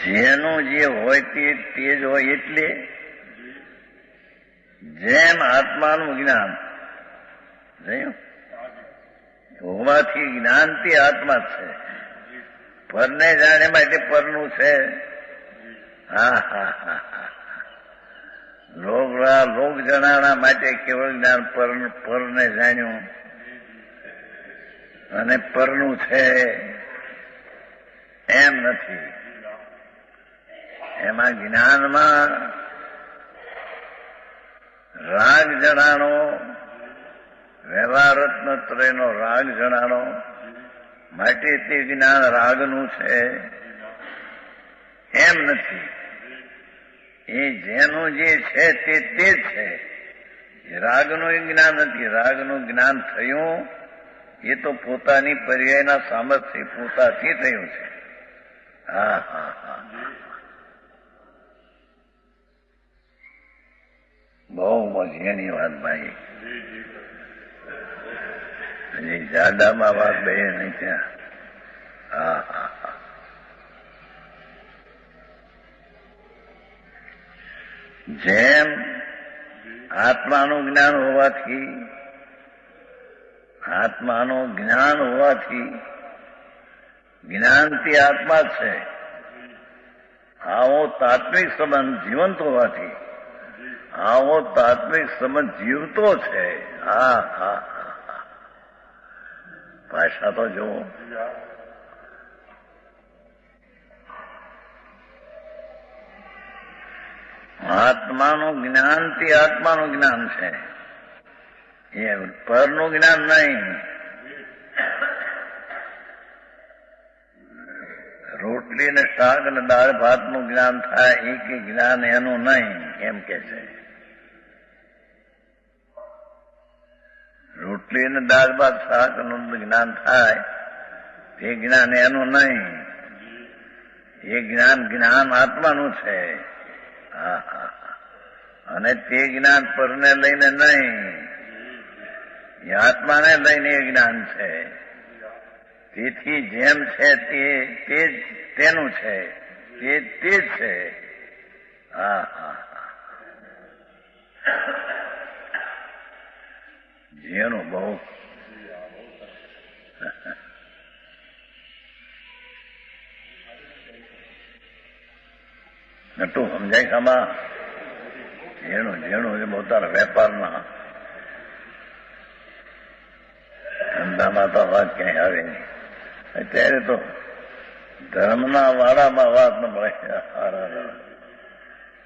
જેનું જે હોય તે જ હોય. એટલે જેમ આત્માનું જ્ઞાન હોવાથી જ્ઞાન તે આત્મા છે. પરને જાણે માટે પરનું છે. હા હા હા હા. લોક જણાણા માટે કેવળ જ્ઞાન પરને જાણ્યું અને પરનું છે એમ નથી. એમાં જ્ઞાનમાં રાગ જણાનો, વ્યવહાર રત્નત્રયનો રાગ જણાનો માટે તે જ્ઞાન રાગનું છે એમ નથી. એ જેનું જે છે તે જ છે. રાગનું જ્ઞાન નથી. રાગનું જ્ઞાન થયું એ તો પોતાની પર્યાયના સામર્થ્ય પોતાથી થયું છે. હા હા હા. બહુ મજાની વાત ભાઈ. હજી જાડામાં વાત બે નહીં ત્યાં. હા હા હા. જેમ આત્માનું જ્ઞાન હોવાથી જ્ઞાનથી આત્મા છે. આવો તાત્વિક સંબંધ જીવંત હોવાથી આવો તાત્વિક સંબંધ જીવતો છે. હા હા હા. ભાષા તો જુઓ. આત્માનું જ્ઞાનથી આત્માનું જ્ઞાન છે. એ પરનું જ્ઞાન નહીં. રોટલી ને શાક અને દાળ ભાતનું જ્ઞાન થાય એ કે જ્ઞાન એનું નહીં એમ કે છે. રોટલી ને દાળ ભાત શાકનું જ્ઞાન થાય તે જ્ઞાન એનું નહીં. એ જ્ઞાન આત્માનું છે. હા હા. અને તે જ્ઞાન પરને લઈને નહીં, એ આત્માને લઈને એ જ્ઞાન છે. તેથી જેમ છે તે તેનું છે, તે જ છે. હા હા હા. જેનું બહુ નટું સમજાય ખામાં. જેણું એ પોતાના વેપારના ધંધામાં તો વાત ક્યાંય આવે નહીં. અત્યારે તો ધર્મના વાડામાં વાત ન મળે.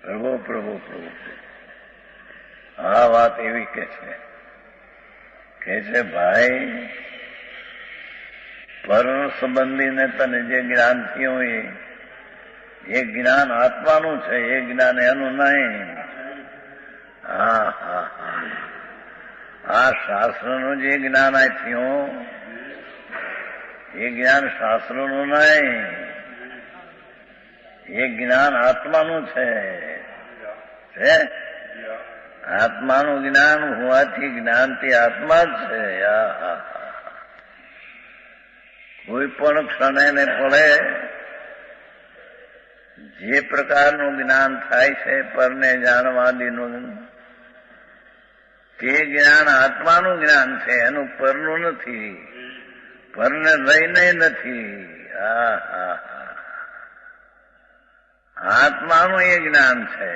પ્રભુ પ્રભુ પ્રભુ. આ વાત એવી કે છે ભાઈ પર સંબંધીને તને જે જ્ઞાન થયું એ જ્ઞાન આત્માનું છે. એ જ્ઞાન એનું નહીં. હા હા હા. આ શાસ્ત્રનું જે જ્ઞાન થયું એ જ્ઞાન શાસ્ત્રનું નહીં. એ જ્ઞાન આત્માનું છે. આત્માનું જ્ઞાન હોવાથી જ્ઞાનથી આત્મા જ છે. કોઈ પણ ક્ષણે ને પડે જે પ્રકારનું જ્ઞાન થાય છે પરને જાણવાદીનું, તે જ્ઞાન આત્માનું જ્ઞાન છે. એનું પરનું નથી. પરને લઈને નથી. હા હા હા. આત્માનું એ જ્ઞાન છે.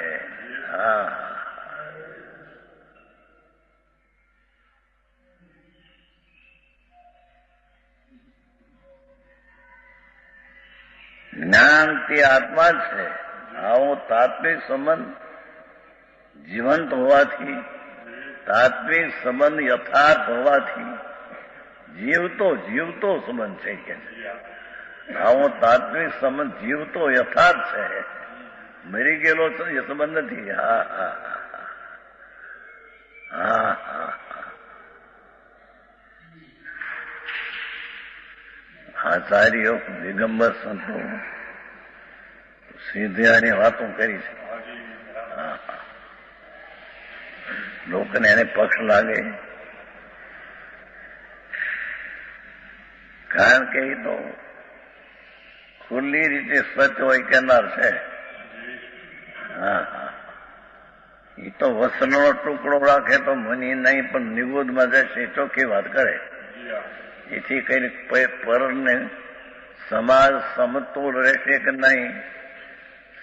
હા. જ્ઞાન તે આત્મા જ છે. આવો તાત્વિક સંબંધ જીવંત હોવાથી, તાત્વિક સંબંધ યથાર્થ હોવાથી જીવતો સંબંધ છે કે આવો તાત્વિક સંબંધ જીવતો યથાર્થ છે. મરી ગયેલો એ સંબંધ નથી. હા હા હા હા. આચાર્યો દિગંબર સંતો સીધ્યાની વાતો કરી છે. લોકોને એને પક્ષ લાગે, કારણ કે એ તો ખુલ્લી રીતે સ્વચ્છ હોય કેનાર છે. હા હા, એ તો વસ્ત્રનો ટુકડો રાખે તો મની નહીં, પણ નિગોદમાં જશે ચોખ્ખી વાત કરે. એથી કઈ પરને સમાજ સમતોલ રહેશે કે નહીં,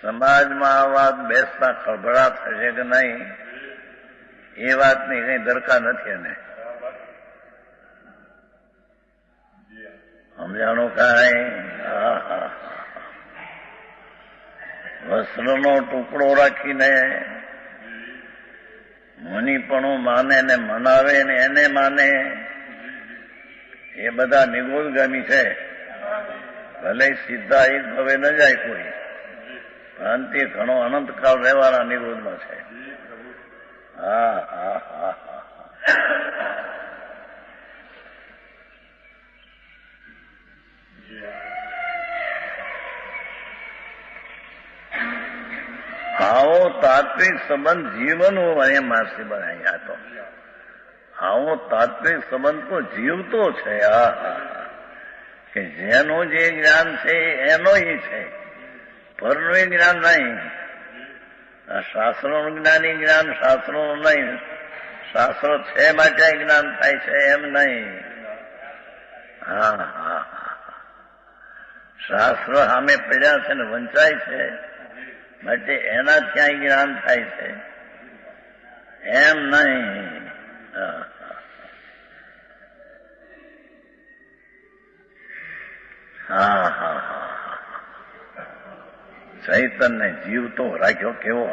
સમાજમાં આ વાત બેસતા ખળભળા થશે કે નહીં, એ વાતની કઈ દરકાર નથી. એને સમજાણું કાંઈ? વસ્ત્રનો ટુકડો રાખીને મુનિપણું માને ને મનાવે ને એને માને, એ બધા નિગોદગામી છે. ભલે સીધા એક હવે ન જાય કોઈ, પણ તે ઘણો અનંતકાળ રહેવાના નિગોદમાં છે. હા હા હા હા, આવો તાત્વિક સંબંધ જીવનો અને માસી બનાવી. આ તો આવો તાત્વિક સંબંધ તો જીવતો છે. હા હા, કે જેનું જે જ્ઞાન છે એનો છે, પરનું જ્ઞાન નહીં. આ શાસ્ત્રોનું જ્ઞાની જ્ઞાન શાસ્ત્રોનું નહીં. શાસ્ત્રો છે માટે જ્ઞાન થાય છે એમ નહીં. હા હા, શાસ્ત્ર સામે પડ્યા છે ને વંચાય છે માટે એના ત્યાં જ્ઞાન થાય છે એમ નહીં. હા હા હા, ચૈતન્ય જીવતો રાખ્યો. કેવો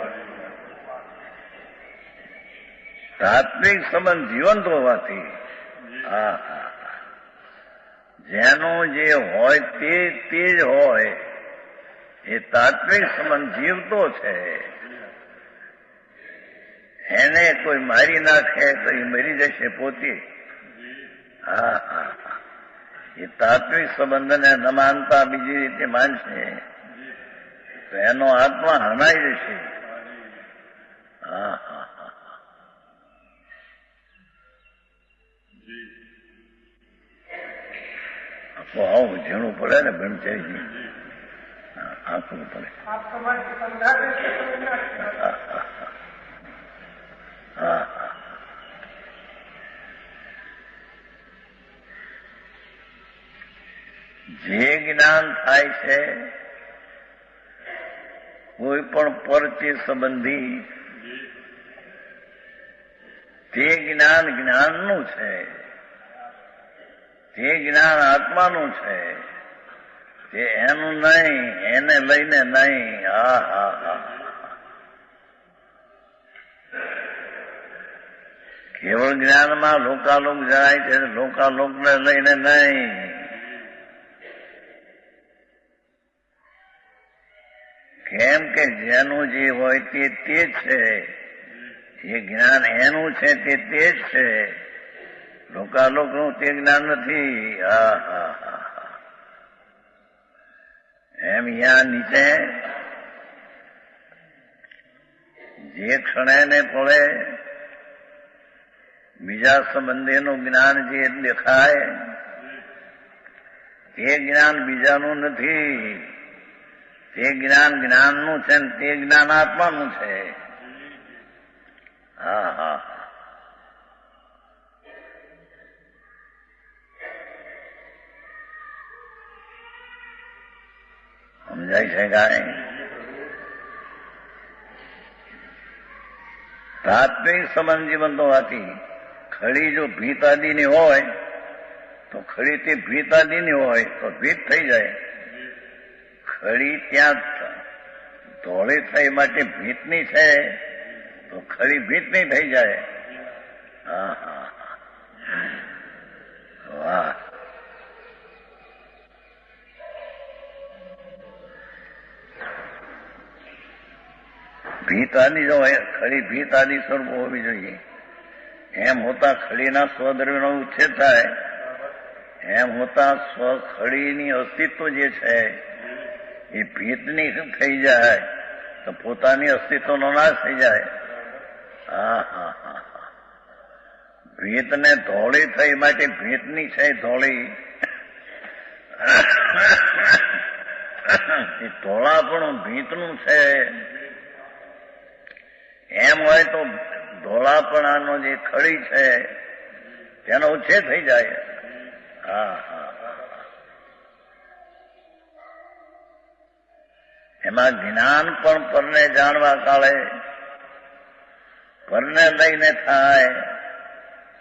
તાત્વિક સંબંધ જીવંત હોવાથી, હા હા, જેનું જે હોય તે જ હોય. એ તાત્વિક સંબંધ જીવતો છે. એને કોઈ મારી નાખે તો એ મરી જશે પોતે. હા હા, એ તાત્વિક સંબંધને ન માનતા બીજી રીતે માનશે તો એનો આત્મા હણાઈ જશે. હા હા હા, આખું આવું ઝીણું પડે ને બ્રહ્મચારી, આખું પડે. હા, જે જ્ઞાન થાય છે કોઈ પણ પરચે સંબંધી, તે જ્ઞાન જ્ઞાનનું છે, તે જ્ઞાન આત્માનું છે, તે એનું નહીં, એને લઈને નહીં. હા હા હા, કેવળ જ્ઞાનમાં લોકાલોક જાય છે, લોકાલોકને લઈને નહીં. કેમ કે જેનું જે હોય તે જ છે, જે જ્ઞાન એનું છે તે જ છે, લોકાલોકનું તે જ્ઞાન નથી. હા હા હા, એમ અહીંયા નીચે જે ક્ષણે ને પડે બીજા સંબંધીનું જ્ઞાન જે દેખાય તે જ્ઞાન બીજાનું નથી. તે જ્ઞાન જ્ઞાનનું છે ને તે જ્ઞાન આત્માનું છે. હા હા, સમજાય છે કાંઈ? તાત્વિક સંબંધ જીવંત હોવાથી ખડી જો ભીત આદિની હોય તો ખડી તે ભીત આદિની હોય તો ભીત થઈ જાય. ખડી ત્યાં ધોળી થઈ માટે ભીતની છે તો ખડી ભીતની થઈ જાય. હા હા, વાહ. ભીત આદિ જો હોય, ખડી ભીત આદિ સ્વરૂપ હોવી જોઈએ. એમ હોતા ખડીના સ્વદ્રવ્યનો ઉચ્છેદ થાય, એમ હોતા ખડીની અસ્તિત્વ જે છે એ ભીતની થઈ જાય તો પોતાની અસ્તિત્વનો નાશ થઈ જાય. હા હા હા, ભીતને ધોળી થઈ માટે ભીતની છે ધોળી. એ ધોળાપણું ભીતનું છે. એમ હોય તો ધોળાપણાનો જે ખડી છે તેનો ઉછેર થઈ જાય. હા હા. એમાં જ્ઞાન પણ પરને જાણવા કાળે પરને લઈને થાય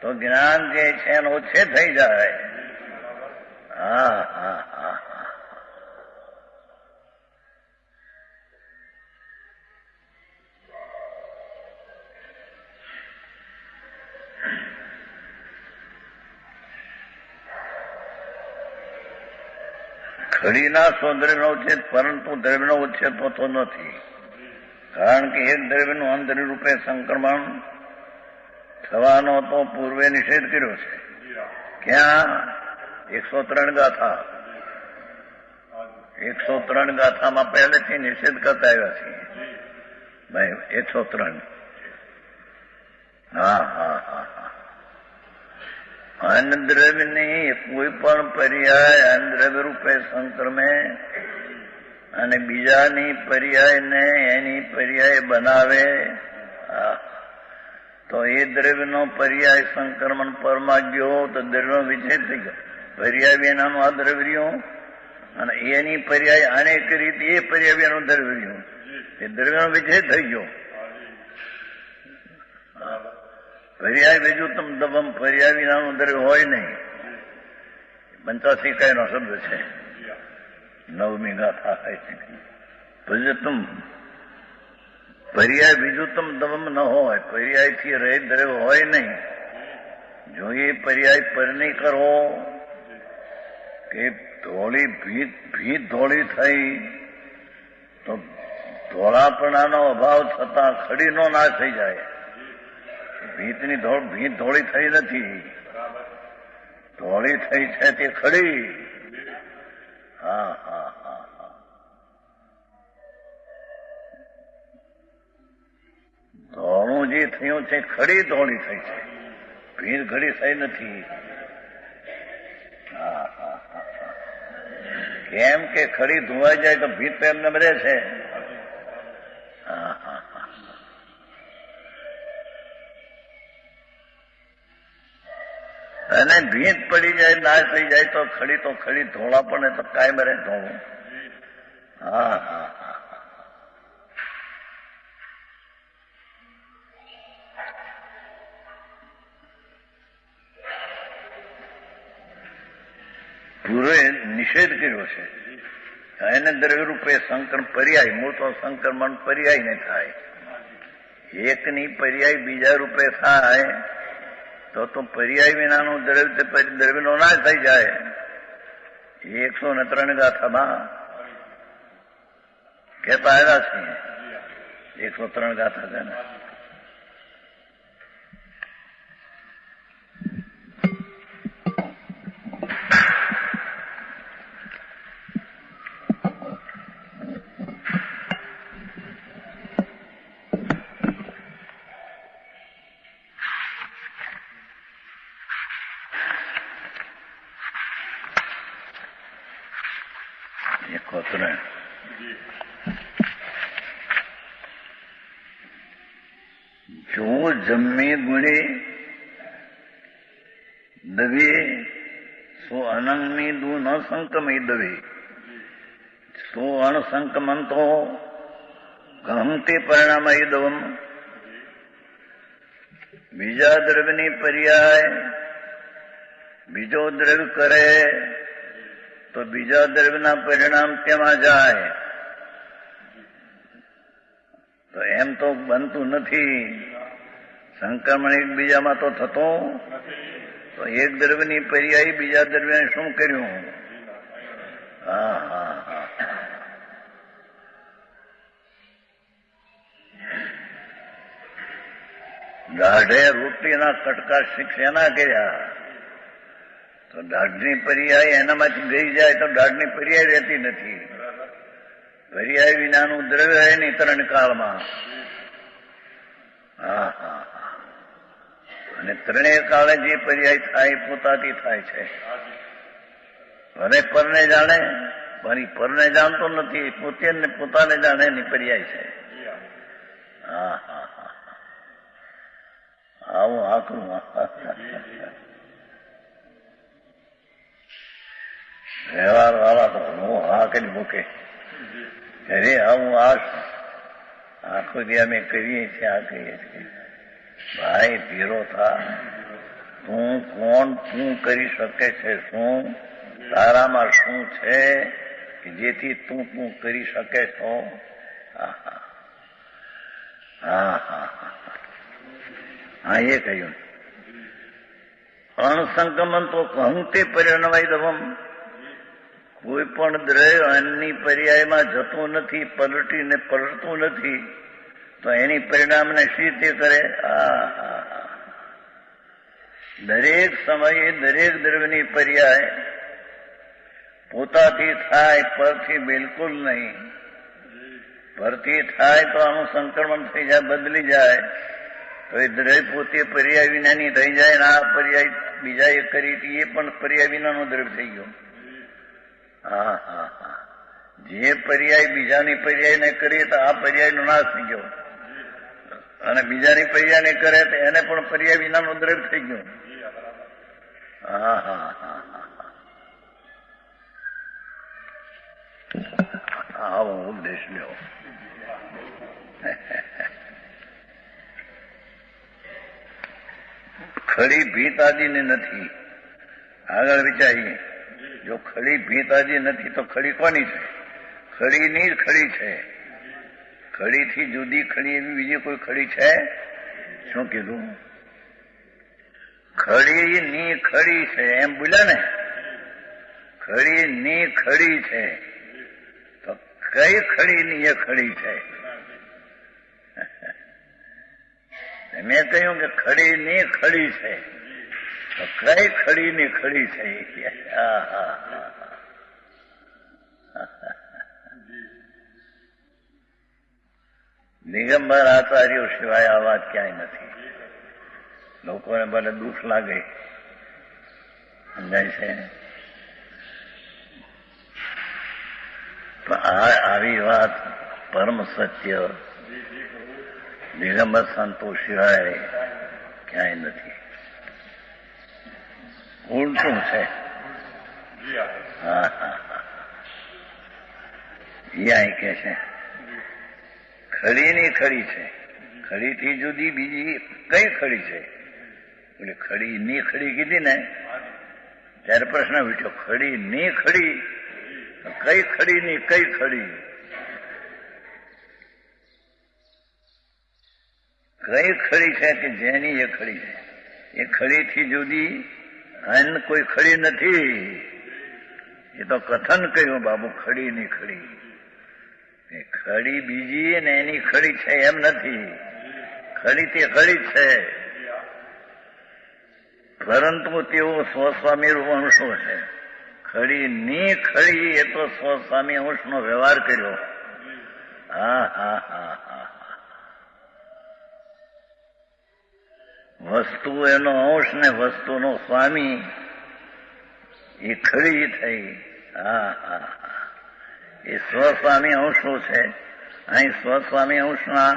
તો જ્ઞાન જે છે એનો ઉછેર થઈ જાય. હા હા હા. ખડીના સો દ્રવ્યનો ઉચ્છેદ પરંતુ દ્રવ્યનો ઉચ્છેદ થતો નથી. કારણ કે એક દ્રવ્યનું અંતરી રૂપે સંક્રમણ થવાનો તો પૂર્વે નિષેધ કર્યો છે. ક્યાં? 103 ગાથા. 103 ગાથામાં પહેલેથી નિષેધ કરતા આવ્યા છીએ ભાઈ. 103. હા હા હા. અન્નદ્રવ્યની કોઈ પણ પર્યાય અન્નદ્રવ્ય રૂપે સંક્રમે અને બીજાની પર્યાયને એની પર્યાય બનાવે તો એ દ્રવ્યનો પર્યાય સંક્રમણ પરમાં ગયો તો દ્રવ્યનો વિચ્છેદ થઈ ગયો. પર્યાય વિનાનું આ દ્રવ્ય અને એની પર્યાય અનેક રીતે એ પર્યાય વિનાનું દ્રવ્ય, એ દ્રવ્યનો વિચ્છેદ થઈ ગયો. પર્યાય બીજું તમ દબમ પર્યાય વિનાનું દ્રવ્ય હોય નહીં. 85 કઈનો શબ્દ છે. 9મી ગાથા ભજતું પર્યાય બીજું તમ દબમ ન હોય. પર્યાયથી રહિત દ્રવ્ય હોય નહીં. જો એ પર્યાય પરની કરો કે ધોળી ભીત ધોળી થઈ તો ધોળાપણાનો અભાવ થતા ખડીનો નાશ થઈ જાય. ભીત ધોળી થઈ નથી, ધોળી થઈ છે તે ખડી. હા હા હા હા. ધોળું જે થયું છે ખડી ધોળી થઈ છે, ભીત ખડી થઈ નથી. હા હા હા. કેમ કે ખડી ધોવાઈ જાય તો ભીત એમને રહે છે. હા હા. અને ભીત પડી જાય, નાશ થઈ જાય તો ખડી ધોળા પણ તો કાયમ રહે ધોળું. હા હા હા. પૂર્વે નિષેધ કર્યો છે. એને દ્રવ્ય રૂપે સંકરણ પર્યાય, મૂળ તો સંક્રમણ પર્યાય ને થાય. એકની પર્યાય બીજા રૂપે થાય તો પર્યાય વિનાનું દ્રવ્યનો નાશ થઈ જાય. 103 ગાથામાં કહેતા આવ્યા છીએ. 103 ગાથા છે ને. જો જમ્મી ગુણે દવે સો અનંગમી દુ ન સંકમી દવે સો અણસંકમંતો ગહંતે પરિણામ દવમ. બીજા દ્રવ્યની પર્યાય બીજો દ્રવ્ય કરે તો બીજા દ્રવ્યના પરિણામ તેમાં જાય. તો એમ તો બનતું નથી. સંક્રમણ એકબીજામાં તો થતો તો એક દ્રવ્યની પર્યાય બીજા દ્રવ્યને શું કર્યું? હા હા હા. દાઢે રોટલીના કટકા શેના કર્યા તો દાઢની પર્યાય એનામાંથી ગઈ જાય તો દાઢની પર્યાય રહેતી નથી. પર્યાય વિનાનું દ્રવ્ય રહે નહીં તરણ કાળમાં. હા હા. અને ત્રણેય કાળે જે પર્યાય થાય પોતાથી થાય છે. ભલે પરને જાણે પણ એ પરને જાણતો નથી, પોતે પોતાને જાણે એની પર્યાય છે. હા હા હા, આવું આખું વ્યવહાર વાળા તો હું હા કરી મૂકે. અરે આવું આખો દી અમે કરીએ છીએ, આ કહીએ છીએ. ભાઈ ધીરો થા, તું કોણ, તું કરી શકે છે શું, તારામાં શું છે કે જેથી તું કરી શકે છો. હા હા હા, એ કહ્યું અણસંક્રમણ તો કહું તે પરિણવાય દવમ. કોઈ પણ દ્રવ્ય અન્નની પર્યાયમાં જતું નથી, પલટીને પલટતું નથી, તો એની પરિણામને શી રીતે કરે. દરેક સમયે દરેક દ્રવ્યની પર્યાય પોતાથી થાય, પરથી બિલકુલ નહીં. પરથી થાય તો આનું સંક્રમણ થઈ જાય, બદલી જાય, તો એ દ્રવ્ય પોતે પર્યાય વિનાની થઈ જાય ને આ પર્યાય બીજા એ કરી હતી એ પણ પર્યાય વિનાનો દ્રવ્ય થઈ ગયો. હા હા હા, જે પર્યાય બીજાની પર્યાયને કરીએ તો આ પર્યાયનો નાશ થઈ ગયો, અને બીજાની પર્યાયને કરે તો એને પણ પર્યાય વિનાનો દ્રવ્ય થઈ ગયો. હા હા હા હા, આવો ઉપદેશ લ્યો. ખડી ભીત આદિને નથી. આગળ વિચારીએ, જો ખડી ભીત આદિ નથી તો ખડી કોની છે? ખડીની જ ખડી છે. ખડીથી જુદી ખડી એવી બીજી કોઈ ખડી છે? શું કીધું? ખડીની ખડી છે એમ બોલ્યા ને. ખડીની ખડી છે તો કઈ ખડીની એ ખડી છે? મેં કહ્યું કે ખડીની ખડી છે તો કઈ ખડીની ખડી છે? દિગંબર આચાર્યો સિવાય આ વાત ક્યાંય નથી. લોકોને ભલે દુઃખ લાગે, સમજાય છે, આવી વાત પરમ સત્ય દિગંબર સંતો સિવાય ક્યાંય નથી. ઉલટું છે. હા હા હા, એ કે છે ખડીની ખડી છે. ખડીથી જુદી બીજી કઈ ખડી છે? એટલે ખડી ની ખડી કીધી ને ત્યારે પ્રશ્ન પૂછ્યો, ખડી ની ખડી કઈ ખડી ની કઈ ખડી? કઈ ખડી છે કે જેની એ ખડી છે? એ ખડીથી જુદી અન્ય કોઈ ખડી નથી. એ તો કથન કહ્યું બાબુ, ખડી ની ખડી. ખડી બીજી ને એની ખડી છે એમ નથી. ખડી તે ખડી છે, પરંતુ તેઓ સ્વસ્વામી રૂપ અંશો છે. ખડી ની ખડી એ તો સ્વસ્વામી અંશનો વ્યવહાર કર્યો. હા હા હા હા, વસ્તુ એનો અંશ ને વસ્તુનો સ્વામી એ ખડી થઈ. હા હા, એ સ્વસ્વામી અંશો છે. અહીં સ્વસ્વામી અંશના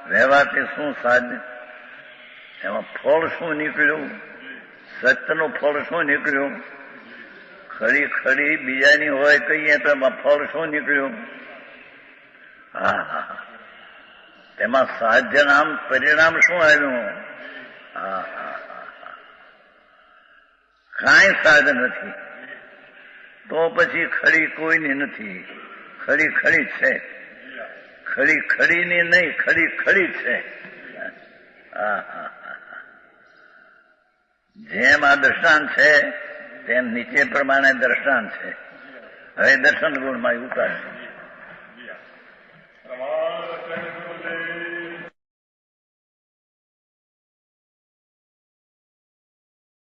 વ્યવહારથી શું સાધ્ય? એમાં ફળ શું નીકળ્યું? સત્યનું ફળ શું નીકળ્યું? ખડી ખડી બીજાની હોય કહીએ તો એમાં ફળ શું નીકળ્યું? હા હા, તેમાં સાધ્ય નામ પરિણામ શું આવ્યું? હા હા હા, કાંઈ સાધન નથી. તો પછી ખડી કોઈની નથી. ખડી ખડી છે. ખડી ખડીની નહીં, ખડી ખડી છે. હા હા, જેમ આ દ્રષ્ટાંત છે તેમ નીચે પ્રમાણે દ્રષ્ટાંત છે. હવે દર્શન ગુણમાં ઉતારશે.